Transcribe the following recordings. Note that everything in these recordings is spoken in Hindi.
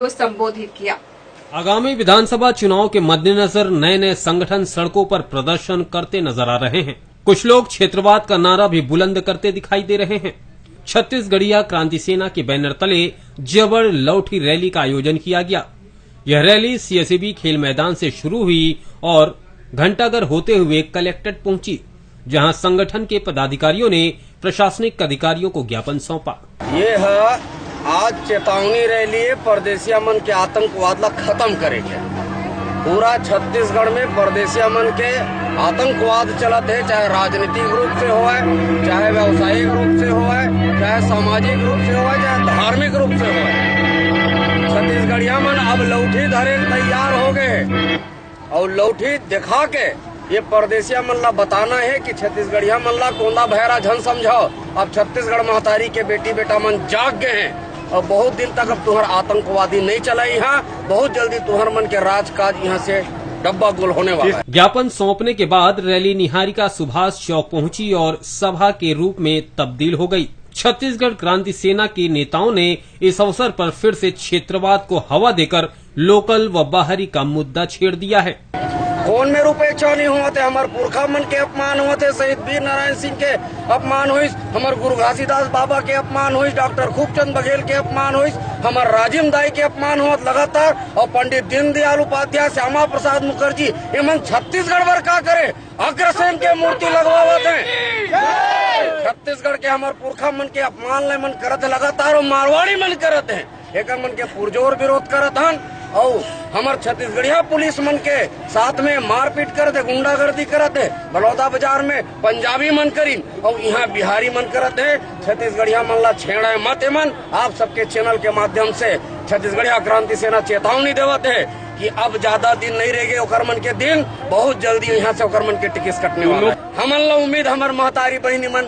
संबोधित किया। आगामी विधानसभा चुनाव के मद्देनजर नए नए संगठन सड़कों पर प्रदर्शन करते नजर आ रहे हैं। कुछ लोग क्षेत्रवाद का नारा भी बुलंद करते दिखाई दे रहे हैं। छत्तीसगढ़िया क्रांति सेना के बैनर तले जबड़ लौठी रैली का आयोजन किया गया। यह रैली सीएसबी खेल मैदान से शुरू हुई और घंटाघर होते हुए कलेक्ट्रेट पहुंची, जहां संगठन के पदाधिकारियों ने प्रशासनिक अधिकारियों को ज्ञापन सौंपा। ये है आज चेतावनी रैली है, परदेसिया मन के आतंकवाद ला खत्म करेंगे। पूरा छत्तीसगढ़ में परदेसिया मन के आतंकवाद चलत है, चाहे राजनीतिक रूप से हो, चाहे व्यावसायिक रूप से हो, चाहे सामाजिक रूप से हो, चाहे धार्मिक रूप से हो। छत्तीसगढ़िया मन अब लौठी धरे तैयार हो गए और लौठी दिखा के ये परदेसिया मन ला बताना है कि छत्तीसगढ़िया मन ला कोंदा भैरा झन समझाओ। अब छत्तीसगढ़ महतारी के बेटी बेटा मन जाग गए हैं और बहुत दिन तक अब तुम्हारा आतंकवादी नहीं चला। यहाँ बहुत जल्दी तुम्हार मन के राजकाज यहाँ से डब्बा गोल होने वाला है। ज्ञापन सौंपने के बाद रैली निहारिका सुभाष चौक पहुंची और सभा के रूप में तब्दील हो गई। छत्तीसगढ़ क्रांति सेना के नेताओं ने इस अवसर पर फिर से क्षेत्रवाद को हवा देकर लोकल व बाहरी का मुद्दा छेड़ दिया है। कौन में रुपए नहीं हुआ थे, हमारे पुरखा मन के अपमान हुए थे, शहीद वीर नारायण सिंह के अपमान हुई, हमारे गुरु घासीदास बाबा के अपमान हुई, डॉक्टर खूबचंद बघेल के अपमान हुई, हमारे राजिम दाई के अपमान हुआ लगातार, और पंडित दीनदयाल उपाध्याय, श्यामा प्रसाद मुखर्जी, ये मन छत्तीसगढ़ पर क्या करे, अग्रसेन के मूर्ति लगवावत है। छत्तीसगढ़ के हमारे पुरखा मन के अपमान मन करत है लगातार, और मारवाड़ी मन करत है, एक मन के पुरजोर विरोध करत हन। और हमारे छत्तीसगढ़िया पुलिस मन के साथ में मारपीट करते, गुंडागर्दी करते, बलौदा बाजार में पंजाबी मन करीन और यहाँ बिहारी मन करते। छत्तीसगढ़िया मन ला छेड़ा मत मन। आप सबके चैनल के माध्यम से छत्तीसगढ़िया क्रांति सेना चेतावनी देवत है कि अब ज्यादा दिन नहीं रह गए, ओकर मन के दिन बहुत जल्दी यहाँ से ओकर मन के टिकट कटने वाला है। हमन ला उम्मीद हमार महतारी बहनी मन,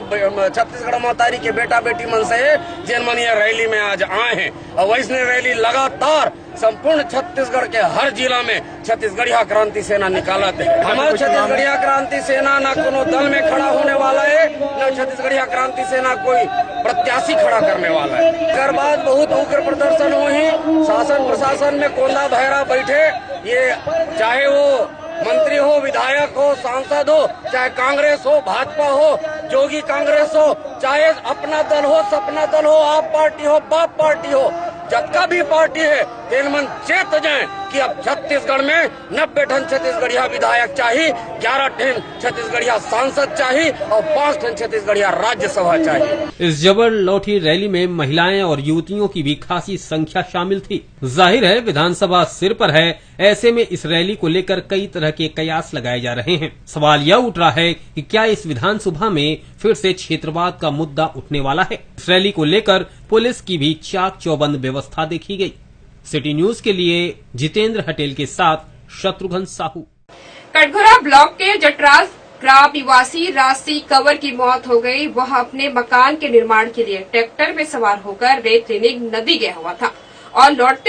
छत्तीसगढ़ महतारी के बेटा बेटी मन से जिन मन ये रैली में आज आए हैं, और वैसने रैली लगातार संपूर्ण छत्तीसगढ़ के हर जिला में छत्तीसगढ़िया क्रांति सेना निकालत है। हमारे छत्तीसगढ़िया क्रांति सेना न कोनो दल में खड़ा होने वाला है, न छत्तीसगढ़िया क्रांति सेना कोई प्रत्याशी खड़ा करने वाला है। इसके बाद बहुत उग्र प्रदर्शन हुई, शासन प्रशासन में कोंदा भैरा बैठे, ये चाहे वो मंत्री हो, विधायक हो, सांसद हो, चाहे कांग्रेस हो, भाजपा हो, जोगी कांग्रेस हो, चाहे अपना दल हो, सपना दल हो, आप पार्टी हो, बाप पार्टी हो, जबका भी पार्टी है, तेन मन चेत जाए कि अब छत्तीसगढ़ में 90 टन छत्तीसगढ़िया विधायक चाहिए, 11 टन छत्तीसगढ़िया सांसद चाहिए और 5 टन छत्तीसगढ़िया राज्यसभा चाहिए। इस जबर लौठी रैली में महिलाएं और युवतियों की भी खासी संख्या शामिल थी। जाहिर है विधानसभा सिर पर है, ऐसे में इस रैली को लेकर कई तरह के कयास लगाए जा रहे हैं। सवाल यह उठ रहा है कि क्या इस विधानसभा में फिर से क्षेत्रवाद का मुद्दा उठने वाला है। इस रैली को लेकर पुलिस की भी चाक चौबंद व्यवस्था देखी गई। सिटी न्यूज के लिए जितेंद्र हटेल के साथ शत्रुघ्न साहू। कटघोरा ब्लॉक के जटराज ग्राम निवासी राशि कंवर की मौत हो गई। वह अपने मकान के निर्माण के लिए ट्रैक्टर में सवार होकर रेत लेने नदी गया हुआ था और लौटते